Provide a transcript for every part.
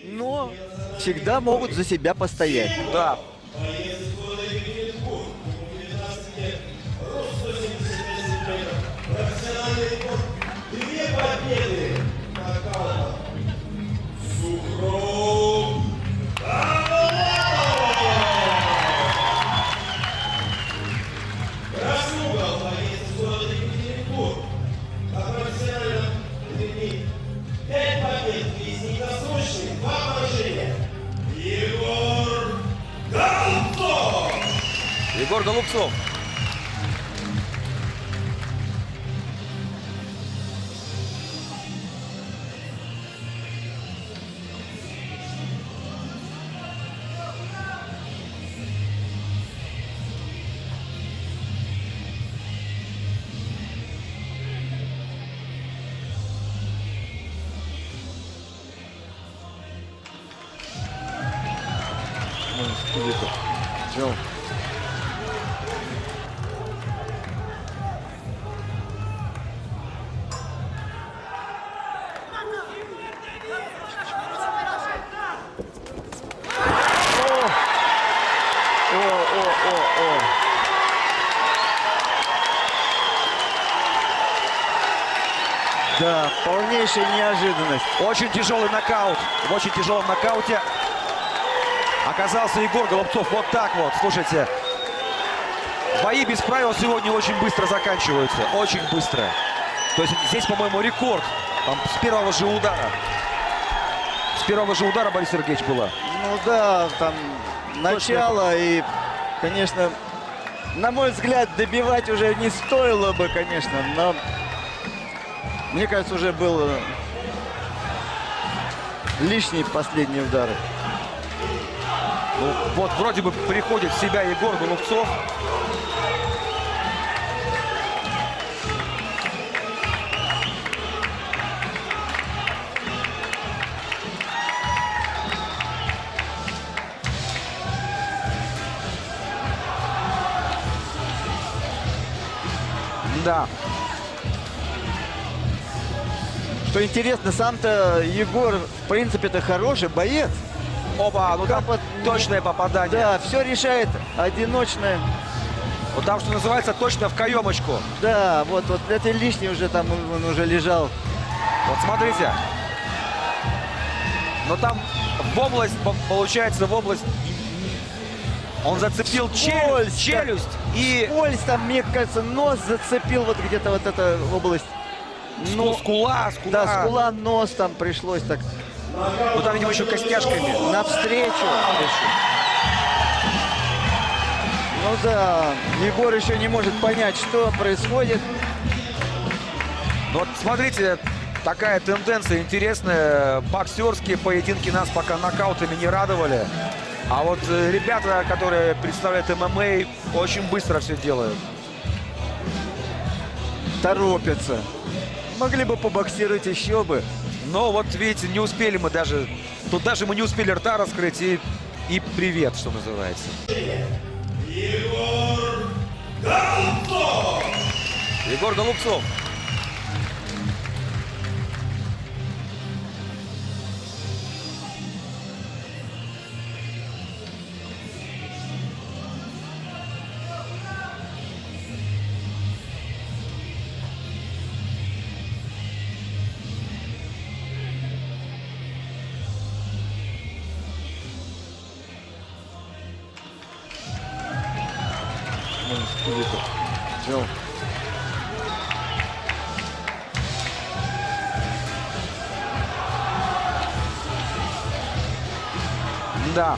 но всегда могут за себя постоять. Да. Егор Голубцов. Джо. Да, полнейшая неожиданность. Очень тяжелый нокаут. В очень тяжелом нокауте оказался Егор Голубцов. Вот так вот. Слушайте, бои без правил сегодня очень быстро заканчиваются. Очень быстро. То есть здесь, по-моему, рекорд. Там с первого же удара. С первого же удара, Борис Сергеевич, было. Ну да, там начало. И, конечно, на мой взгляд, добивать уже не стоило бы, конечно. Но, мне кажется, уже был лишний последние удары. Ну, вот вроде бы приходит в себя Егор Голубцов. Да. Что интересно, сам-то Егор, в принципе, это хороший боец. Оба, ну там точное попадание. Да, все решает одиночное. Вот там, что называется, точно в каемочку. Да, вот это лишний уже там, он уже лежал. Вот смотрите. Но там в область, получается, в область... Он зацепил челюсть и... Скользь там, мне кажется, нос зацепил вот где-то вот эта область. Ну, скула. Да, скула, нос там пришлось так. Ну там, видимо, еще костяшками. Навстречу. Ну да, Егор еще не может понять, что происходит. Ну, вот смотрите, такая тенденция интересная. Боксерские поединки нас пока нокаутами не радовали. А вот ребята, которые представляют ММА, очень быстро все делают. Торопятся. Могли бы побоксировать еще бы. Но вот видите, не успели мы даже... Тут даже мы не успели рта раскрыть и привет, что называется. Егор Голубцов! Егор Голубцов. Джо. Да.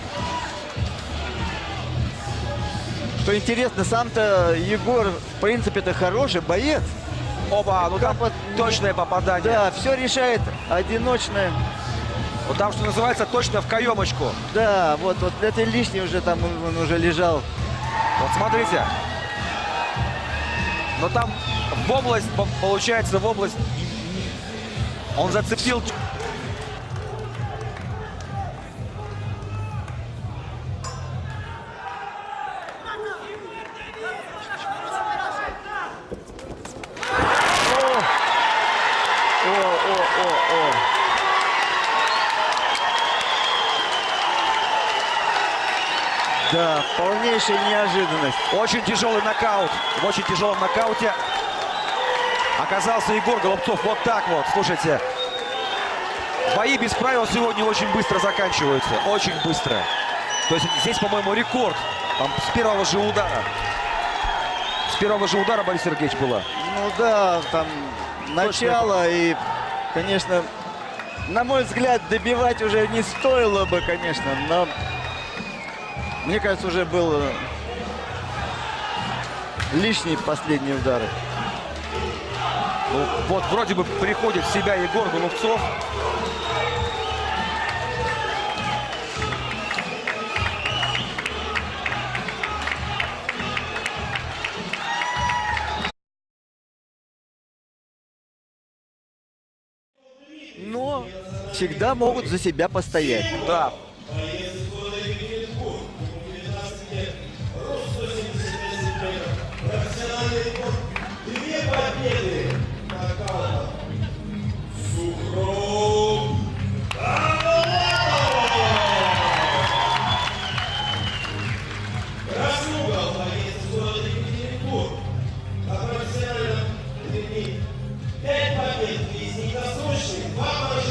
Что интересно, сам-то Егор, в принципе, это хороший боец. Оба, ну там точное попадание. Да, все решает одиночное. Вот там, что называется, точно в каемочку. Да, вот это лишний уже там, он уже лежал. Вот смотрите. Но там в область, получается, в область... Он зацепил... Да, полнейшая неожиданность. Очень тяжелый нокаут. В очень тяжелом нокауте оказался Егор Голубцов. Вот так вот, слушайте. Бои без правил сегодня очень быстро заканчиваются. Очень быстро. То есть здесь, по-моему, рекорд. Там с первого же удара. С первого же удара, Борис Сергеевич, было. Ну да, там начало и, конечно, на мой взгляд, добивать уже не стоило бы, конечно, но мне кажется, уже был лишние последние удары. Ну, вот вроде бы приходит в себя Егор Голубцов. Но всегда могут за себя постоять. Да.